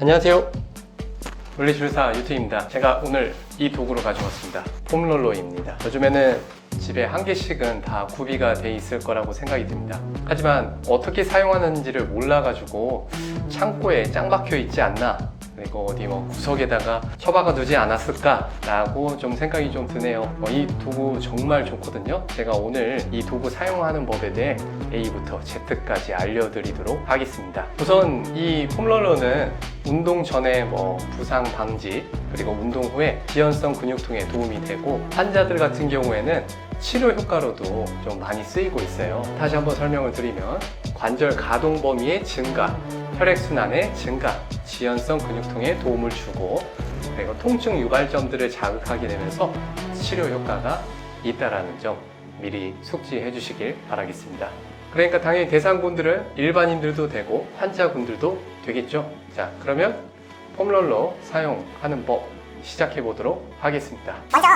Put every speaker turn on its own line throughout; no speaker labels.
안녕하세요, 물리치료사 유튜입니다. 제가 오늘 이 도구를 가져왔습니다. 폼롤러입니다. 요즘에는 집에 한 개씩은 다 구비가 돼 있을 거라고 생각이 듭니다. 하지만 어떻게 사용하는지를 몰라가지고 창고에 짱 박혀 있지 않나, 그리고 어디 구석에다가 처박아 두지 않았을까 라고 좀 생각이 좀 드네요. 이 도구 정말 좋거든요. 제가 오늘 이 도구 사용하는 법에 대해 A부터 Z까지 알려드리도록 하겠습니다. 우선 이 폼롤러는 운동 전에 부상 방지, 그리고 운동 후에 지연성 근육통에 도움이 되고, 환자들 같은 경우에는 치료 효과로도 좀 많이 쓰이고 있어요. 다시 한번 설명을 드리면, 관절 가동 범위의 증가, 혈액순환의 증가, 지연성 근육통에 도움을 주고, 그리고 통증 유발점들을 자극하게 되면서 치료 효과가 있다는 점 미리 숙지해 주시길 바라겠습니다. 그러니까 당연히 대상군들은 일반인들도 되고 환자분들도 되겠죠. 자, 그러면 폼롤러 사용하는 법 시작해 보도록 하겠습니다.
먼저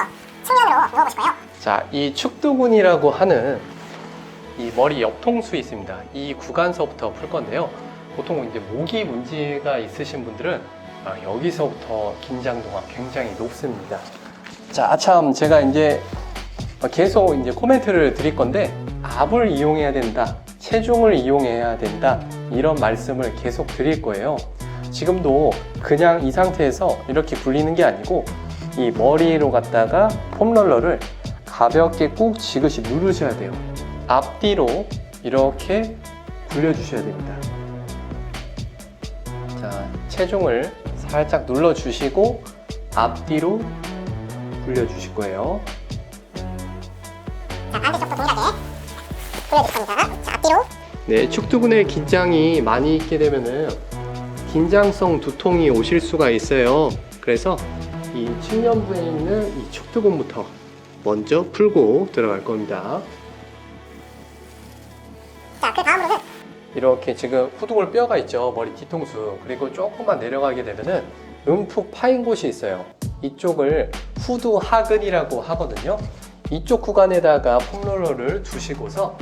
측면으로 누워보실 거예요.
자, 이 축두근이라고 하는 이 머리 옆통수 있습니다. 이 구간서부터 풀 건데요. 보통 이제 목이 문제가 있으신 분들은 여기서부터 긴장도가 굉장히 높습니다. 자, 아참 제가 이제 계속 이제 코멘트를 드릴 건데, 압을 이용해야 된다, 체중을 이용해야 된다, 이런 말씀을 계속 드릴 거예요. 지금도 그냥 이 상태에서 이렇게 굴리는 게 아니고, 이 머리로 갖다가 폼롤러를 가볍게 꾹 지그시 누르셔야 돼요. 앞뒤로 이렇게 굴려주셔야 됩니다. 자, 체중을 살짝 눌러주시고 앞뒤로 굴려주실 거예요.
자, 반대쪽도 동일하게 굴려줄 겁니다. 자, 앞뒤로.
네, 축두근에 긴장이 많이 있게 되면은 긴장성 두통이 오실 수가 있어요. 그래서 이 측면부에 있는 이 축두근부터 먼저 풀고 들어갈 겁니다.
자, 그 다음으로는
이렇게 지금 후두골 뼈가 있죠. 머리 뒤통수. 그리고 조금만 내려가게 되면은 움푹 파인 곳이 있어요. 이쪽을 후두하근이라고 하거든요. 이쪽 구간에다가 폼롤러를 두시고서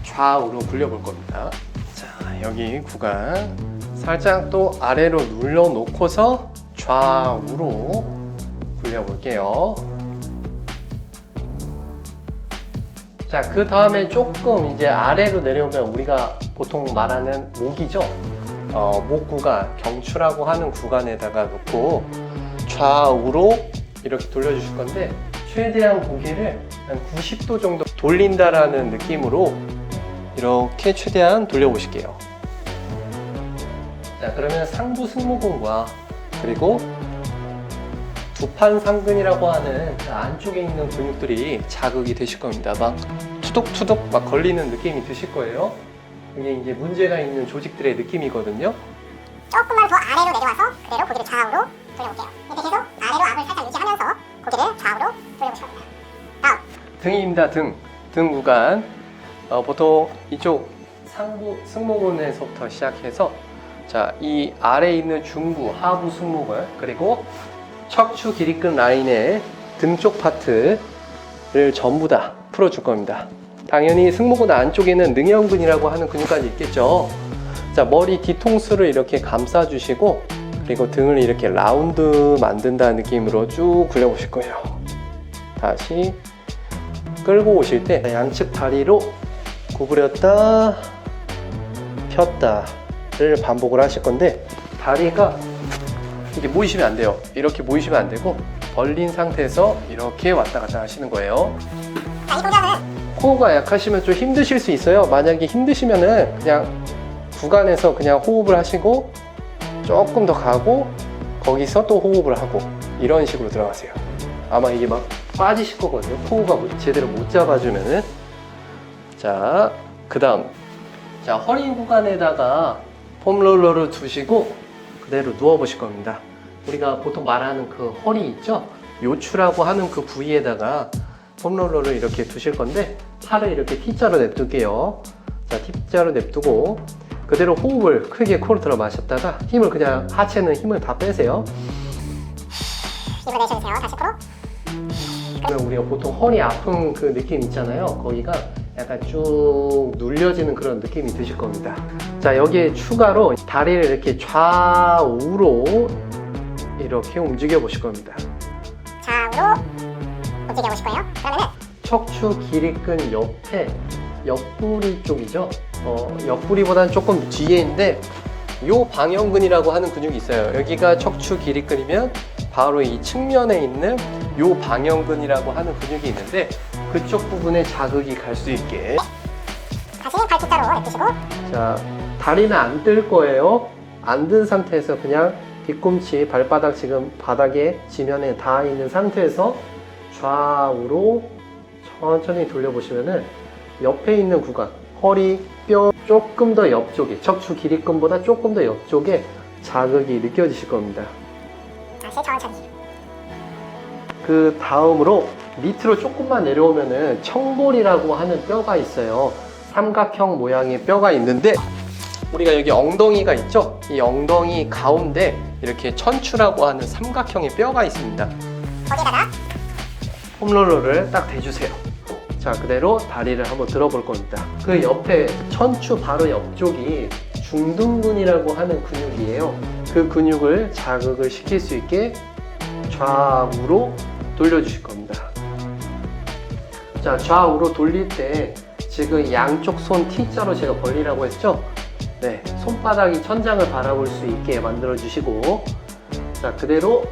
좌우로 굴려볼 겁니다. 자, 여기 구간 살짝 또 아래로 눌러 놓고서 좌우로 굴려볼게요. 자, 그 다음에 조금 이제 아래로 내려오면 우리가 보통 말하는 목이죠. 목 구간, 경추라고 하는 구간에다가 놓고 좌우로 이렇게 돌려주실 건데, 최대한 고개를 한 90도 정도 돌린다라는 느낌으로 이렇게 최대한 돌려보실게요. 자, 그러면 상부 승모근과 그리고 두판상근이라고 하는 그 안쪽에 있는 근육들이 자극이 되실 겁니다. 막 투둑투둑 막 걸리는 느낌이 드실 거예요. 이게 이제 문제가 있는 조직들의 느낌이거든요.
조금만 더 아래로 내려와서 그대로 고개를 좌우로 돌려볼게요. 이렇게 계속 아래로 압을 살짝 유지하면서 고개를 좌우로 돌려보실 겁니다. 다음.
등입니다. 등 구간. 보통 이쪽 상부 승모근에서부터 시작해서, 자, 이 아래에 있는 중부, 하부 승모근, 그리고 척추 기립근 라인의 등 쪽 파트를 전부 다 풀어줄 겁니다. 당연히 승모근 안쪽에는 능형근이라고 하는 근육까지 있겠죠. 자, 머리 뒤통수를 이렇게 감싸주시고, 그리고 등을 이렇게 라운드 만든다는 느낌으로 쭉 굴려보실 거예요. 다시 끌고 오실 때 양측 다리로 구부렸다 폈다를 반복을 하실 건데, 다리가 이렇게 모이시면 안 돼요. 이렇게 모이시면 안 되고 벌린 상태에서 이렇게 왔다 갔다 하시는 거예요.
자, 이 동작은
호흡가 약하시면 좀 힘드실 수 있어요. 만약에 힘드시면은 그냥 구간에서 그냥 호흡을 하시고 조금 더 가고 거기서 또 호흡을 하고 이런 식으로 들어가세요. 아마 이게 막 빠지실 거거든요. 호흡가 제대로 못 잡아주면은. 자, 그 다음, 자, 허리 구간에다가 폼롤러를 두시고 그대로 누워 보실 겁니다. 우리가 보통 말하는 그 허리 있죠? 요추라고 하는 그 부위에다가 폼롤러를 이렇게 두실 건데, 팔을 이렇게 T자로 냅둘게요. 자, T자로 냅두고 그대로 호흡을 크게 코로 들어 마셨다가 힘을 그냥, 하체는 힘을 다 빼세요.
입으로 내쉬세요. 다시 코로.
그러면 우리가 보통 허리 아픈 그 느낌 있잖아요. 거기가 약간 쭉 눌려지는 그런 느낌이 드실 겁니다. 자, 여기에 추가로 다리를 이렇게 좌우로 이렇게 움직여 보실 겁니다.
좌우로 움직여 보실 거예요. 그러면은
척추 길이끈 옆에 옆구리 쪽이죠. 옆구리보다는 조금 뒤에 있는데 요 방형근이라고 하는 근육이 있어요. 여기가 척추 길이끈이면 바로 이 측면에 있는 요 방형근이라고 하는 근육이 있는데 그쪽 부분에 자극이 갈 수 있게.
다시 발 T자로 냅두시고
자, 다리는 안 들 거예요. 안 든 상태에서 그냥 뒤꿈치, 발바닥 지금 바닥에 지면에 닿아 있는 상태에서 좌우로 천천히 돌려보시면은 옆에 있는 구간, 허리, 뼈 조금 더 옆쪽에, 척추 길이끈보다 조금 더 옆쪽에 자극이 느껴지실 겁니다.
다시 천천히.
그 다음으로 밑으로 조금만 내려오면은 청골이라고 하는 뼈가 있어요. 삼각형 모양의 뼈가 있는데 우리가 여기 엉덩이가 있죠? 이 엉덩이 가운데 이렇게 천추라고 하는 삼각형의 뼈가 있습니다.
거기다가
폼롤러를 딱 대주세요. 자, 그대로 다리를 한번 들어볼 겁니다. 그 옆에 천추 바로 옆쪽이 중둔근이라고 하는 근육이에요. 그 근육을 자극을 시킬 수 있게 좌우로 돌려주실 겁니다. 자, 좌우로 돌릴 때 지금 양쪽 손 T자로 제가 벌리라고 했죠? 네, 손바닥이 천장을 바라볼 수 있게 만들어 주시고, 자, 그대로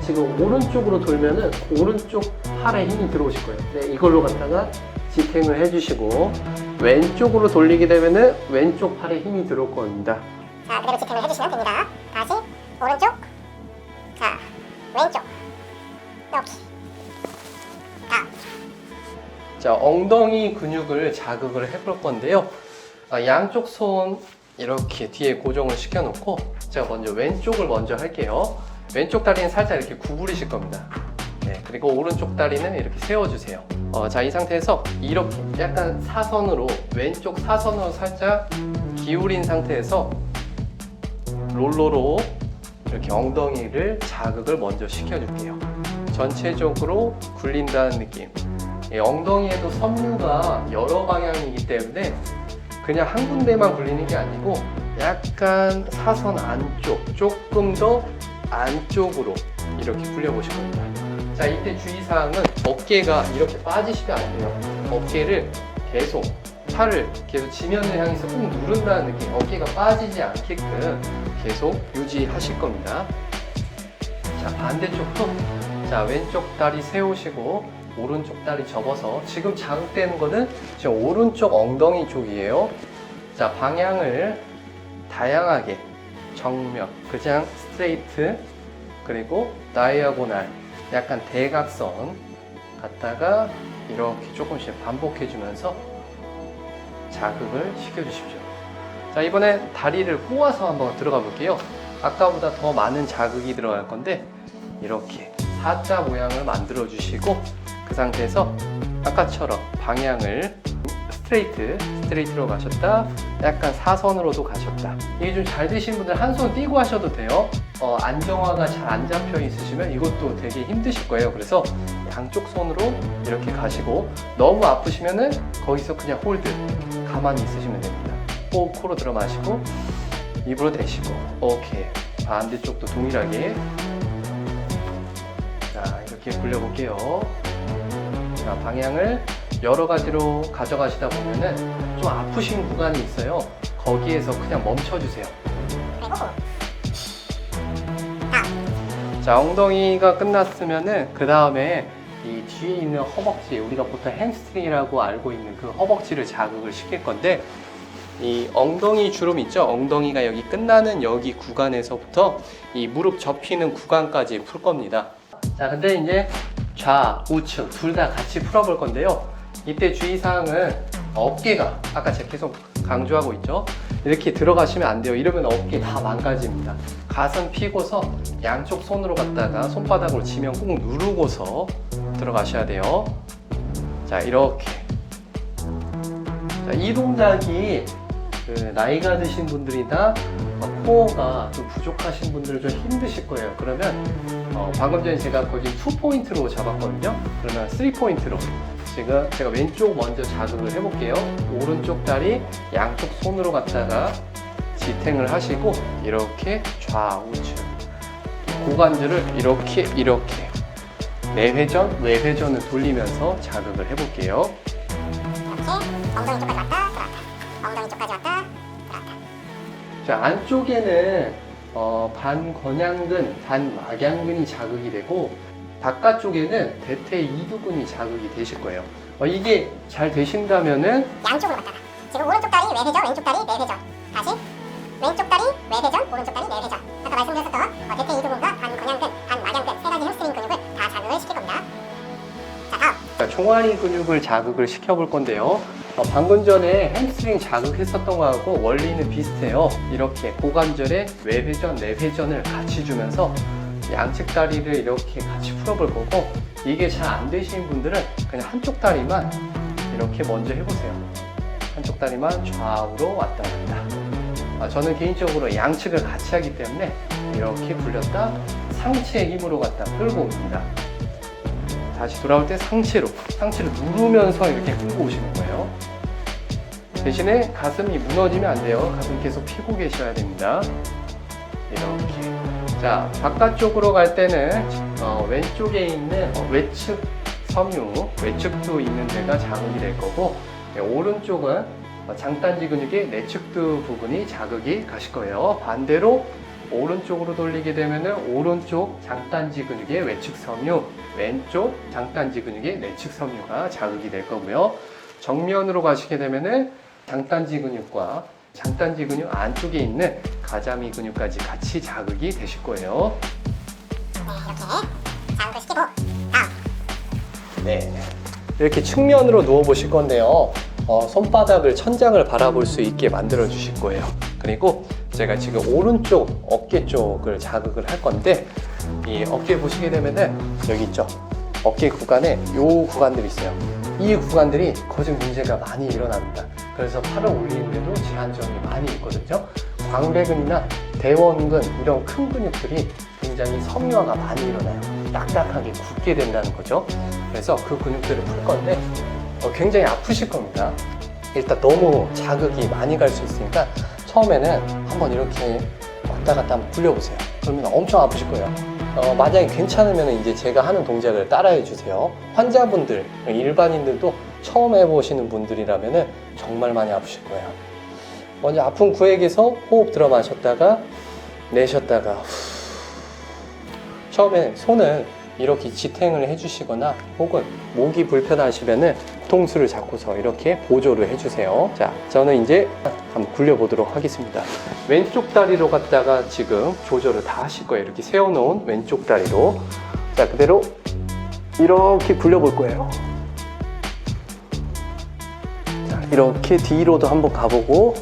지금 오른쪽으로 돌면은 오른쪽 팔에 힘이 들어오실 거예요. 네, 이걸로 갖다가 지탱을 해주시고, 왼쪽으로 돌리게 되면은 왼쪽 팔에 힘이 들어올 겁니다.
자, 그대로 지탱을 해주시면 됩니다. 다시 오른쪽, 자, 왼쪽, 이렇게.
자, 엉덩이 근육을 자극을 해볼 건데요. 양쪽 손 이렇게 뒤에 고정을 시켜놓고 제가 먼저 왼쪽을 먼저 할게요. 왼쪽 다리는 살짝 이렇게 구부리실 겁니다. 네, 그리고 오른쪽 다리는 이렇게 세워주세요. 자, 이 상태에서 이렇게 약간 사선으로 왼쪽 사선으로 살짝 기울인 상태에서 롤러로 이렇게 엉덩이를 자극을 먼저 시켜줄게요. 전체적으로 굴린다는 느낌. 엉덩이에도 섬유가 여러 방향이기 때문에 그냥 한 군데만 굴리는 게 아니고 약간 사선 안쪽, 조금 더 안쪽으로 이렇게 굴려보실 겁니다. 자, 이때 주의사항은 어깨가 이렇게 빠지시면 안 돼요. 어깨를 계속, 팔을 계속 지면을 향해서 꾹 누른다는 느낌, 어깨가 빠지지 않게끔 계속 유지하실 겁니다. 자, 반대쪽도, 자, 왼쪽 다리 세우시고 오른쪽 다리 접어서 지금 자극되는 거는 지금 오른쪽 엉덩이 쪽이에요. 자, 방향을 다양하게 정면, 그냥 스트레이트, 그리고 다이아고날, 약간 대각선 갖다가 이렇게 조금씩 반복해 주면서 자극을 시켜 주십시오. 자, 이번엔 다리를 꼬아서 한번 들어가 볼게요. 아까보다 더 많은 자극이 들어갈 건데 이렇게 사자 모양을 만들어 주시고 그 상태에서 아까처럼 방향을 스트레이트로 가셨다, 약간 사선으로도 가셨다. 이게 좀 잘 되신 분들 한 손 띄고 하셔도 돼요. 안정화가 잘 안 잡혀 있으시면 이것도 되게 힘드실 거예요. 그래서 양쪽 손으로 이렇게 가시고, 너무 아프시면은 거기서 그냥 홀드, 가만히 있으시면 됩니다. 호흡 코로 들어 마시고 입으로 내쉬고. 오케이, 반대쪽도 동일하게. 자, 이렇게 굴려볼게요. 자, 방향을 여러 가지로 가져가시다 보면은 좀 아프신 구간이 있어요. 거기에서 그냥 멈춰주세요. 자, 엉덩이가 끝났으면은 그 다음에 이 뒤에 있는 허벅지, 우리가 보통 햄스트링이라고 알고 있는 그 허벅지를 자극을 시킬 건데, 이 엉덩이 주름 있죠? 엉덩이가 여기 끝나는 여기 구간에서부터 이 무릎 접히는 구간까지 풀 겁니다. 자, 근데 이제 좌, 우측 둘 다 같이 풀어볼 건데요. 이때 주의사항은 어깨가, 아까 제가 계속 강조하고 있죠? 이렇게 들어가시면 안 돼요. 이러면 어깨 다 망가집니다. 가슴 피고서 양쪽 손으로 갖다가 손바닥으로 지면 꾹 누르고서 들어가셔야 돼요. 자, 이렇게. 자, 이 동작이 나이가 드신 분들이나 코어가 좀 부족하신 분들은 좀 힘드실 거예요. 그러면 방금 전에 제가 거기 2포인트로 잡았거든요. 그러면 3포인트로 지금 제가 왼쪽 먼저 자극을 해볼게요. 오른쪽 다리 양쪽 손으로 갖다가 지탱을 하시고 이렇게 좌우측 고관절을 이렇게 내회전, 외회전을 돌리면서 자극을 해볼게요.
이렇게 엉덩이 쪽까지 왔다 들어왔다. 엉덩이 쪽까지 왔다 들어왔다.
자, 안쪽에는 반권양근, 반막양근이 자극이 되고 바깥쪽에는 대퇴 이두근이 자극이 되실 거예요. 이게 잘 되신다면은
양쪽으로 갔다가 지금 오른쪽 다리 외회전, 왼쪽 다리 내회전. 다시 왼쪽 다리 외회전, 오른쪽 다리 내회전. 아까 말씀드렸었던 대퇴 이두근과 반권양근, 반막양근 세 가지 햄스트링 근육을 다 자극을 시킬 겁니다. 자, 다음.
자, 종아리 근육을 자극을 시켜볼 건데요. 방금 전에 햄스트링 자극했었던 거하고 원리는 비슷해요. 이렇게 고관절에 외회전, 내회전을 같이 주면서 양측 다리를 이렇게 같이 풀어볼 거고, 이게 잘 안 되시는 분들은 그냥 한쪽 다리만 이렇게 먼저 해보세요. 한쪽 다리만 좌우로 왔다 갔다. 저는 개인적으로 양측을 같이 하기 때문에 이렇게 굴렸다 상체의 힘으로 갖다 끌고 옵니다. 다시 돌아올 때 상체를 누르면서 이렇게 끌고 오시는 거예요. 대신에 가슴이 무너지면 안 돼요. 가슴 계속 펴고 계셔야 됩니다. 이렇게. 자, 바깥쪽으로 갈 때는 왼쪽에 있는 외측 섬유, 외측도 있는 데가 자극이 될 거고, 오른쪽은 장단지 근육의 내측두 부분이 자극이 가실 거예요. 반대로 오른쪽으로 돌리게 되면은 오른쪽 장단지 근육의 외측 섬유, 왼쪽 장단지 근육의 내측 섬유가 자극이 될 거고요. 정면으로 가시게 되면은 장단지 근육과 장단지 근육 안쪽에 있는 가자미 근육까지 같이 자극이 되실 거예요.
이렇게 자극을 시키고 다음.
네. 이렇게 측면으로 누워 보실 건데요. 손바닥을 천장을 바라볼 수 있게 만들어 주실 거예요. 그리고 제가 지금 오른쪽 어깨 쪽을 자극을 할 건데, 이 어깨 보시게 되면은 여기 있죠. 어깨 구간에 요 구간들이 있어요. 이 구간들이 거진 문제가 많이 일어납니다. 그래서 팔을 올리는데도 제한점이 많이 있거든요. 광배근이나 대원근 이런 큰 근육들이 굉장히 섬유화가 많이 일어나요. 딱딱하게 굳게 된다는 거죠. 그래서 그 근육들을 풀 건데 굉장히 아프실 겁니다. 일단 너무 자극이 많이 갈 수 있으니까 처음에는 한번 이렇게 왔다 갔다 한번 굴려보세요. 그러면 엄청 아프실 거예요. 만약에 괜찮으면 이제 제가 하는 동작을 따라해 주세요. 환자분들, 일반인들도 처음 해보시는 분들이라면 정말 많이 아프실 거예요. 먼저 아픈 구획에서 호흡 들어 마셨다가 내쉬었다가 처음에 손을 이렇게 지탱을 해주시거나 혹은 목이 불편하시면은 뒤통수를 잡고서 이렇게 보조를 해주세요. 자, 저는 이제 한번 굴려보도록 하겠습니다. 왼쪽 다리로 갔다가 지금 조절을 다 하실 거예요. 이렇게 세워놓은 왼쪽 다리로. 자, 그대로 이렇게 굴려볼 거예요. 자, 이렇게 뒤로도 한번 가보고,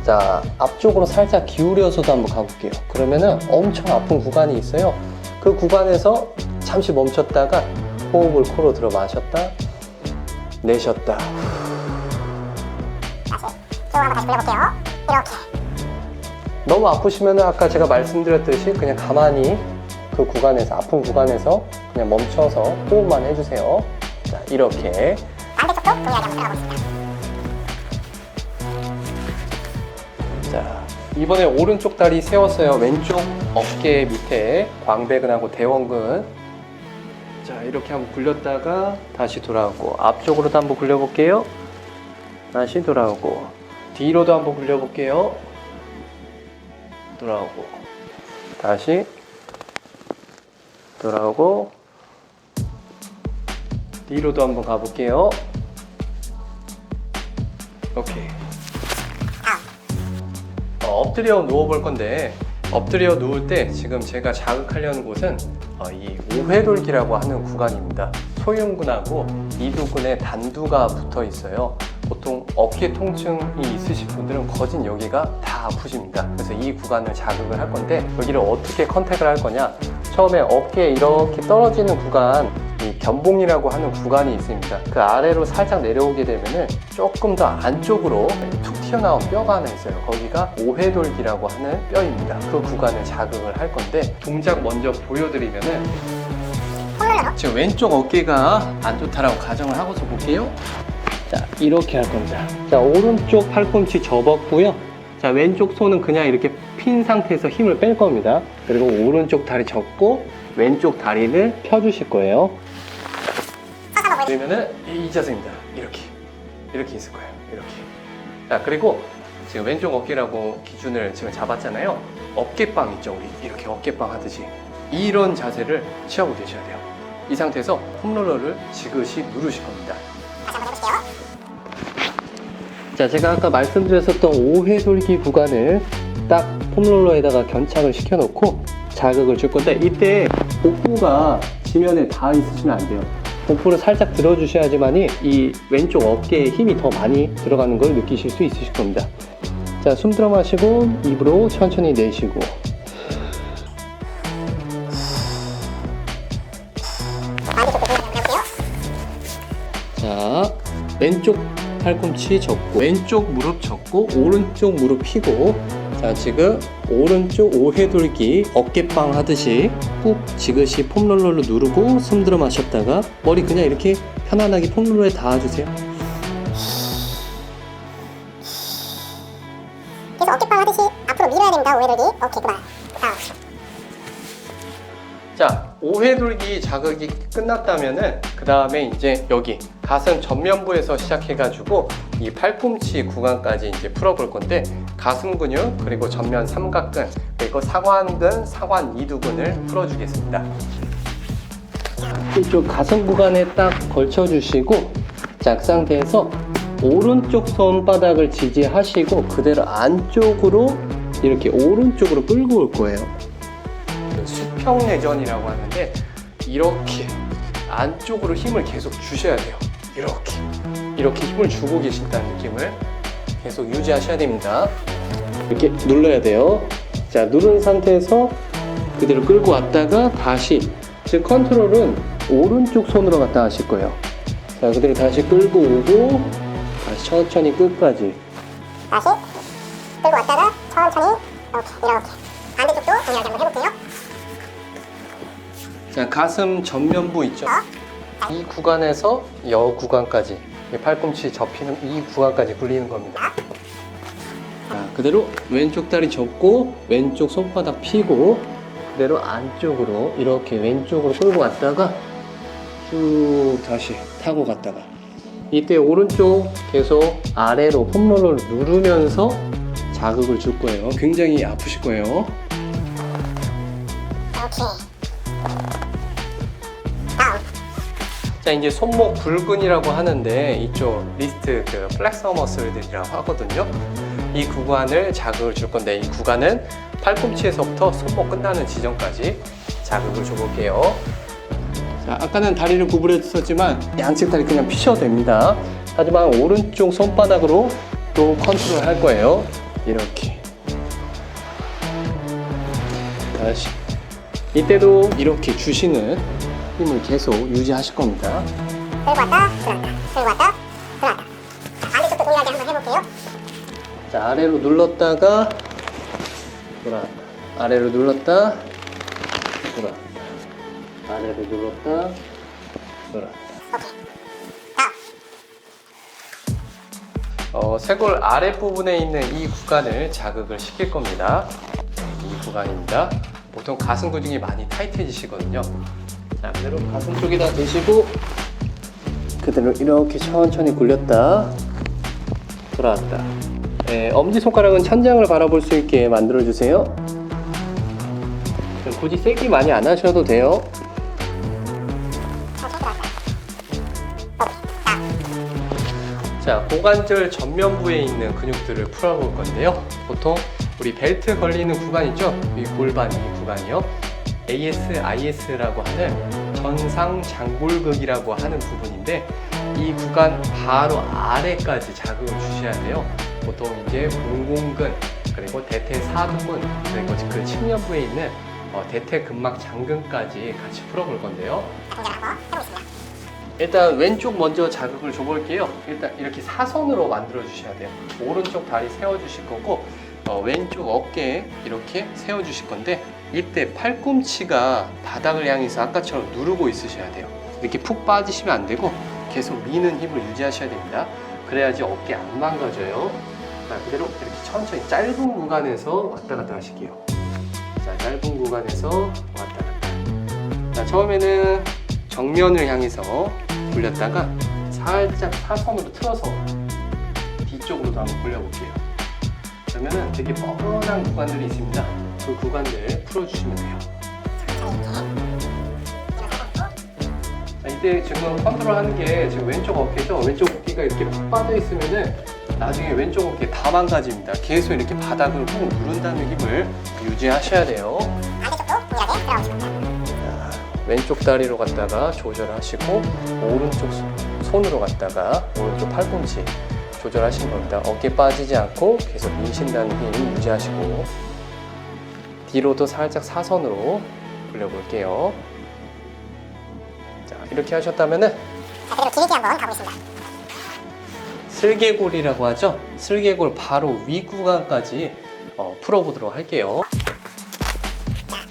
자, 앞쪽으로 살짝 기울여서도 한번 가볼게요. 그러면은 엄청 아픈 구간이 있어요. 그 구간에서 잠시 멈췄다가 호흡을 코로 들어 마셨다 내쉬었다.
다시 쭉 한번 다시 굴려볼게요. 이렇게.
너무 아프시면 아까 제가 말씀드렸듯이 그냥 가만히 그 구간에서, 아픈 구간에서 그냥 멈춰서 호흡만 해주세요. 자, 이렇게.
반대쪽도 동일하게 한번 들어가보겠습니다.
자, 이번에 오른쪽 다리 세웠어요. 왼쪽 어깨 밑에 광배근하고 대원근. 자, 이렇게 한번 굴렸다가 다시 돌아오고, 앞쪽으로도 한번 굴려볼게요. 다시 돌아오고, 뒤로도 한번 굴려볼게요. 돌아오고, 다시 돌아오고, 뒤로도 한번 가볼게요. 오케이. 엎드려 누워볼 건데, 엎드려 누울 때 지금 제가 자극하려는 곳은 이 오회돌기라고 하는 구간입니다. 소흉근하고 이두근에 단두가 붙어 있어요. 보통 어깨 통증이 있으신 분들은 거진 여기가 다 아프십니다. 그래서 이 구간을 자극을 할 건데, 여기를 어떻게 컨택을 할 거냐, 처음에 어깨에 이렇게 떨어지는 구간, 이 견봉이라고 하는 구간이 있습니다. 그 아래로 살짝 내려오게 되면은 조금 더 안쪽으로 툭 튀어나온 뼈가 하나 있어요. 거기가 오회돌기라고 하는 뼈입니다. 그 구간을 자극을 할 건데, 동작 먼저 보여드리면은, 지금 왼쪽 어깨가 안 좋다라고 가정을 하고서 볼게요. 자, 이렇게 할 겁니다. 자, 오른쪽 팔꿈치 접었고요. 자, 왼쪽 손은 그냥 이렇게 핀 상태에서 힘을 뺄 겁니다. 그리고 오른쪽 다리 접고 왼쪽 다리를 펴주실 거예요. 그러면은 이 자세입니다. 이렇게 있을 거예요. 이렇게. 자, 그리고 지금 왼쪽 어깨라고 기준을 지금 잡았잖아요. 어깨빵 있죠, 우리 이렇게 어깨빵 하듯이 이런 자세를 취하고 계셔야 돼요. 이 상태에서 폼롤러를 지그시 누르실 겁니다.
다시 한번 해볼게요.
자, 제가 아까 말씀드렸었던 5회 돌기 구간을 딱 폼롤러에다가 견착을 시켜놓고 자극을 줄 건데, 이때 복부가 지면에 닿아 있으시면 안 돼요. 복부를 살짝 들어주셔야지만이 이 왼쪽 어깨에 힘이 더 많이 들어가는 걸 느끼실 수 있으실 겁니다. 자, 숨 들어 마시고 입으로 천천히 내쉬고.
반대쪽도 한번 해볼게요.
자, 왼쪽 팔꿈치 접고 왼쪽 무릎 접고 오른쪽 무릎 펴고. 자, 지금 오른쪽 5회 돌기 어깨빵 하듯이 꾹 지그시 폼롤러로 누르고 숨 들어 마셨다가 머리 그냥 이렇게 편안하게 폼롤러에 닿아주세요.
계속 어깨빵 하듯이 앞으로 밀어야 됩니다. 5회 돌기. 오케이, 그만. 다음.
자, 5회 돌기 자극이 끝났다면은 그 다음에 이제 여기 가슴 전면부에서 시작해가지고 이 팔꿈치 구간까지 이제 풀어볼 건데, 가슴 근육 그리고 전면 삼각근 그리고 상완근, 상완 이두근을 풀어주겠습니다. 이쪽 가슴 구간에 딱 걸쳐주시고, 자, 그 상태에서 오른쪽 손바닥을 지지하시고 그대로 안쪽으로 이렇게 오른쪽으로 끌고 올 거예요. 수평내전이라고 하는데 이렇게 안쪽으로 힘을 계속 주셔야 돼요. 이렇게 힘을 주고 계신다는 느낌을 계속 유지하셔야 됩니다. 이렇게 눌러야 돼요. 자, 누른 상태에서 그대로 끌고 왔다가 다시, 즉 컨트롤은 오른쪽 손으로 갖다 하실 거예요. 자, 그대로 다시 끌고 오고 다시 천천히 끝까지.
다시 끌고 왔다가 천천히 이렇게. 반대쪽도 동일하게 한번 해볼게요.
자, 가슴 전면부 있죠? 이 구간에서 여 구간까지, 팔꿈치 접히는 이 구간까지 굴리는 겁니다. 자, 그대로 왼쪽 다리 접고 왼쪽 손바닥 펴고 그대로 안쪽으로 이렇게 왼쪽으로 끌고 왔다가 쭉 다시 타고 갔다가, 이때 오른쪽 계속 아래로 폼롤러를 누르면서 자극을 줄 거예요. 굉장히 아프실 거예요.
오케이. 다음.
자, 이제 손목 굴근이라고 하는데 이쪽 리스트 그 플렉서 머슬들이라고 하거든요. 이 구간을 자극을 줄 건데, 이 구간은 팔꿈치에서부터 손목 끝나는 지점까지 자극을 줘볼게요. 자, 아까는 다리를 구부렸었지만 양측 다리 그냥 피셔도 됩니다. 하지만 오른쪽 손바닥으로 또 컨트롤 할 거예요. 이렇게. 다시. 이때도 이렇게 주시는 힘을 계속 유지하실 겁니다.
끌고 왔다, 들어왔다. 끌고 왔다, 들어왔다. 반대쪽도 동일하게 한번 해볼게요.
자, 아래로 눌렀다가 돌아왔다. 아래로 눌렀다 돌아왔다. 아래로 눌렀다 돌아왔다.
오케이. 다음.
쇄골 아랫부분에 있는 이 구간을 자극을 시킬 겁니다. 이 구간입니다. 보통 가슴 근육이 많이 타이트해지시거든요. 자, 그대로 가슴 쪽에다 대시고 그대로 이렇게 천천히 굴렸다 돌아왔다. 네, 엄지손가락은 천장을 바라볼 수 있게 만들어주세요. 굳이 세게 많이 안 하셔도 돼요. 자, 고관절 전면부에 있는 근육들을 풀어볼 건데요. 보통 우리 벨트 걸리는 구간 있죠? 이 골반 이 구간이요. ASIS라고 하는 전상장골극이라고 하는 부분인데, 이 구간 바로 아래까지 자극을 주셔야 돼요. 보통 이제 공공근 그리고 대퇴사두근 그리고 그 측면부에 있는 대퇴근막 장근까지 같이 풀어볼 건데요. 일단 왼쪽 먼저 자극을 줘볼게요. 일단 이렇게 사선으로 만들어 주셔야 돼요. 오른쪽 다리 세워 주실 거고 왼쪽 어깨 이렇게 세워 주실 건데, 이때 팔꿈치가 바닥을 향해서 아까처럼 누르고 있으셔야 돼요. 이렇게 푹 빠지시면 안 되고 계속 미는 힘을 유지하셔야 됩니다. 그래야지 어깨 안 망가져요. 자, 그대로 이렇게 천천히 짧은 구간에서 왔다 갔다 하실게요. 자, 짧은 구간에서 왔다 갔다. 자, 처음에는 정면을 향해서 굴렸다가 살짝 사선으로 틀어서 뒤쪽으로도 한번 굴려볼게요. 그러면은 되게 뻔한 구간들이 있습니다. 그 구간들 풀어주시면 돼요. 자, 이때 지금 컨트롤하는 게 지금 왼쪽 어깨죠? 왼쪽 어깨가 이렇게 푹 빠져 있으면은 나중에 왼쪽 어깨 다 망가집니다. 계속 이렇게 바닥을 꾹 누른다는 힘을 유지하셔야 돼요.
반대쪽도 동일하게 들어오십니다.
자, 왼쪽 다리로 갔다가 조절하시고 오른쪽 손으로 갔다가 오른쪽 팔꿈치 조절하시는 겁니다. 어깨 빠지지 않고 계속 미신다는 힘 유지하시고 뒤로도 살짝 사선으로 굴려볼게요. 자, 이렇게 하셨다면은
자, 그대로 길게 한번 가보겠습니다.
슬개골이라고 하죠. 슬개골 바로 위 구간까지 풀어보도록 할게요.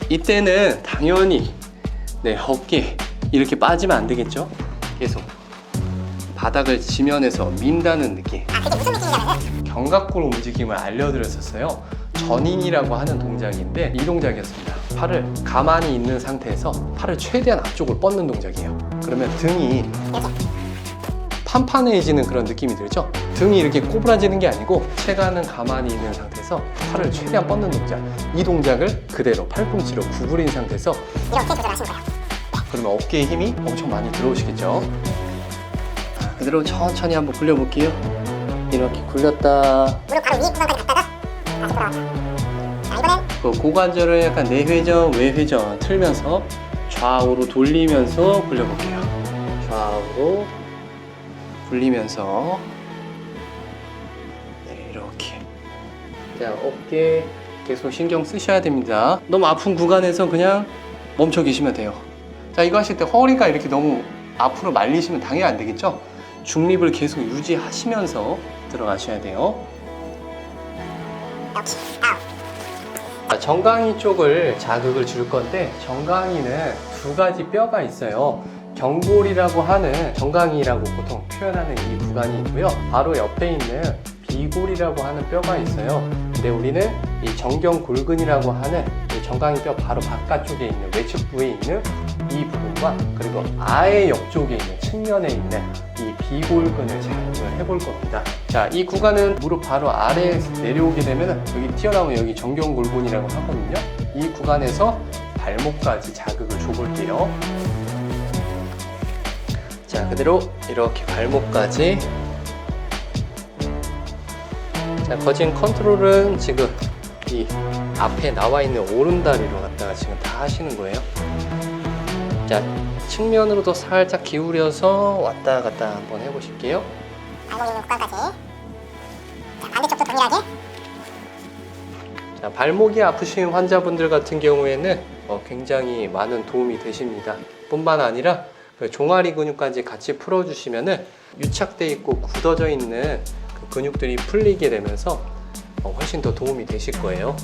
이때는 당연히 어깨 이렇게 빠지면 안 되겠죠. 계속 바닥을 지면에서 민다는 느낌.
그게 무슨 느낌이냐면은
견갑골 움직임을 알려드렸었어요. 전인이라고 하는 동작인데 이 동작이었습니다. 팔을 가만히 있는 상태에서 팔을 최대한 앞쪽으로 뻗는 동작이에요. 그러면 등이 판판해지는 그런 느낌이 들죠? 등이 이렇게 꼬부라지는 게 아니고 체가는 가만히 있는 상태에서 팔을 최대한 뻗는 동작. 이 동작을 그대로 팔꿈치로 구부린 상태에서
이렇게 조절하시는 거예요.
그러면 어깨에 힘이 엄청 많이 들어오시겠죠? 그대로 천천히 한번 굴려볼게요. 이렇게 굴렸다.
무릎 바로 위 구간까지 갔다가 다시 돌아왔다. 자, 이번엔
그 고관절을 약간 내회전, 외회전 틀면서 좌우로 돌리면서 굴려볼게요. 좌우로 굴리면서 이렇게. 자, 어깨 계속 신경 쓰셔야 됩니다. 너무 아픈 구간에서 그냥 멈춰 계시면 돼요. 자, 이거 하실 때 허리가 이렇게 너무 앞으로 말리시면 당연히 안 되겠죠? 중립을 계속 유지하시면서 들어가셔야 돼요.
이렇게 다운.
정강이 쪽을 자극을 줄 건데 정강이는 두 가지 뼈가 있어요. 경골이라고 하는 정강이라고 보통 표현하는 이 구간이 있고요. 바로 옆에 있는 비골이라고 하는 뼈가 있어요. 근데 우리는 이 정경골근이라고 하는 이 정강이 뼈 바로 바깥쪽에 있는 외측 부에 있는 이 부분과 그리고 아예 옆쪽에 있는 측면에 있는 이 비골근을 자극을 해볼 겁니다. 자, 이 구간은 무릎 바로 아래에서 내려오게 되면 여기 튀어나오면 여기 정경골근이라고 하거든요. 이 구간에서 발목까지 자극을 줘볼게요. 자, 그대로 이렇게 발목까지. 자, 거진 컨트롤은 지금 이 앞에 나와 있는 오른다리로 갖다가 지금 다 하시는 거예요. 자, 측면으로도 살짝 기울여서 왔다 갔다 한번 해보실게요.
발목 있는 구간까지. 자, 반대쪽도 동일하게.
자, 발목이 아프신 환자분들 같은 경우에는 굉장히 많은 도움이 되십니다. 뿐만 아니라 그 종아리 근육까지 같이 풀어주시면은 유착돼 있고 굳어져 있는 그 근육들이 풀리게 되면서 훨씬 더 도움이 되실 거예요.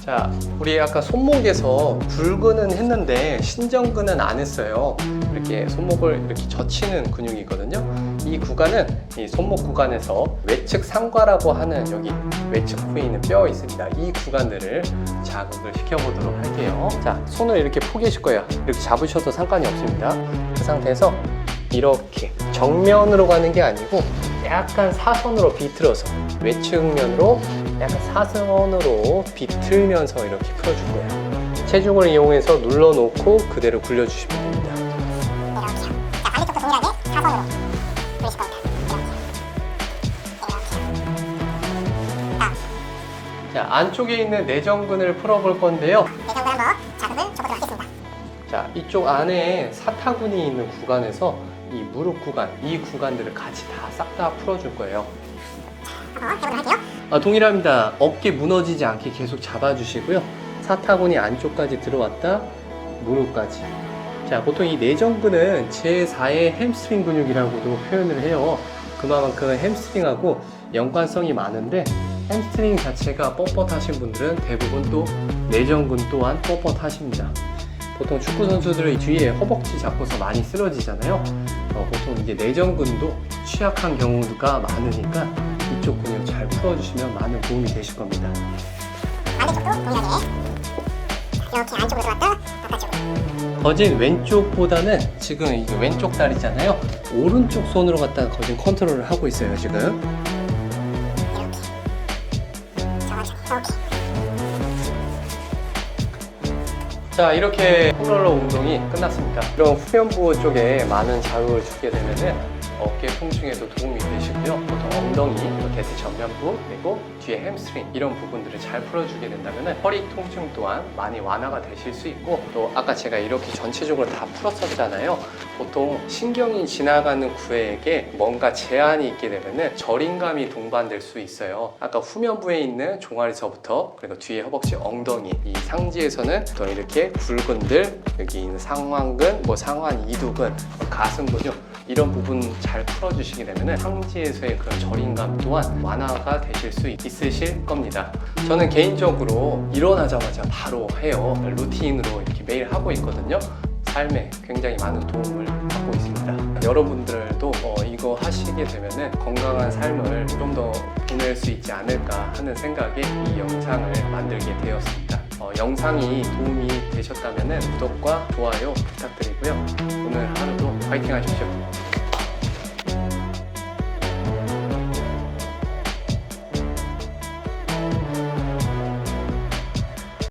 자, 우리 아까 손목에서 굴근은 했는데 신전근은 안 했어요. 이렇게 손목을 이렇게 젖히는 근육이 있거든요. 이 구간은 이 손목 구간에서 외측 상과라고 하는 여기 외측 부에 있는 뼈 있습니다. 이 구간들을 자극을 시켜보도록 할게요. 자, 손을 이렇게 포개실 거예요. 이렇게 잡으셔도 상관이 없습니다. 그 상태에서 이렇게 정면으로 가는 게 아니고 약간 사선으로 비틀어서 외측면으로 약간 사선으로 비틀면서 이렇게 풀어줄 거예요. 체중을 이용해서 눌러놓고 그대로 굴려주시면 됩니다.
이렇게요. 자, 반대쪽도 동일하게 사선으로 굴리실 겁니다. 이렇게. 다운.
자, 안쪽에 있는 내전근을 풀어볼 건데요.
내전근 한번 자극을 줘보도록 하겠습니다.
자, 이쪽 안에 사타구니 있는 구간에서 이 무릎 구간, 이 구간들을 같이 다 싹 다 풀어줄 거예요.
한번 해보도록 할게요.
동일합니다. 어깨 무너지지 않게 계속 잡아주시고요. 사타구니 안쪽까지 들어왔다 무릎까지. 자, 보통 이 내전근은 제4의 햄스트링 근육이라고도 표현을 해요. 그만큼 햄스트링하고 연관성이 많은데 햄스트링 자체가 뻣뻣하신 분들은 대부분 또 내전근 또한 뻣뻣하십니다. 보통 축구 선수들의 뒤에 허벅지 잡고서 많이 쓰러지잖아요. 보통 이게 내전근도 취약한 경우가 많으니까 이쪽 근육 잘 풀어주시면 많은 도움이 되실 겁니다.
반대쪽도 동일하게 이렇게 안쪽으로 들어갔다 바깥쪽으로.
거진 왼쪽보다는 지금 이게 왼쪽 다리잖아요. 오른쪽 손으로 갖다가 거진 컨트롤을 하고 있어요 지금. 자, 이렇게 폼롤러 운동이 끝났습니다. 이런 후면부 쪽에 많은 자극을 주게 되면은 어깨 통증에도 도움이 되시고요. 보통 엉덩이, 또 대퇴 전면부, 그리고 뒤에 햄스트링 이런 부분들을 잘 풀어주게 된다면 허리 통증 또한 많이 완화가 되실 수 있고, 또 아까 제가 이렇게 전체적으로 다 풀었었잖아요. 보통 신경이 지나가는 구에게 뭔가 제한이 있게 되면 저림감이 동반될 수 있어요. 아까 후면부에 있는 종아리서부터 그리고 뒤에 허벅지, 엉덩이, 이 상지에서는 또 이렇게 굵은들, 여기 있는 상완근, 상완 이두근, 가슴 근육 이런 부분 잘 풀어주시게 되면 상지에서의 그런 저림감 또한 완화가 되실 수 있으실 겁니다. 저는 개인적으로 일어나자마자 바로 해요. 루틴으로 이렇게 매일 하고 있거든요. 삶에 굉장히 많은 도움을 받고 있습니다. 여러분들도 이거 하시게 되면 건강한 삶을 좀 더 보낼 수 있지 않을까 하는 생각에 이 영상을 만들게 되었습니다. 영상이 도움이 되셨다면 구독과 좋아요 부탁드리고요. 오늘 하루도 파이팅 하십시오.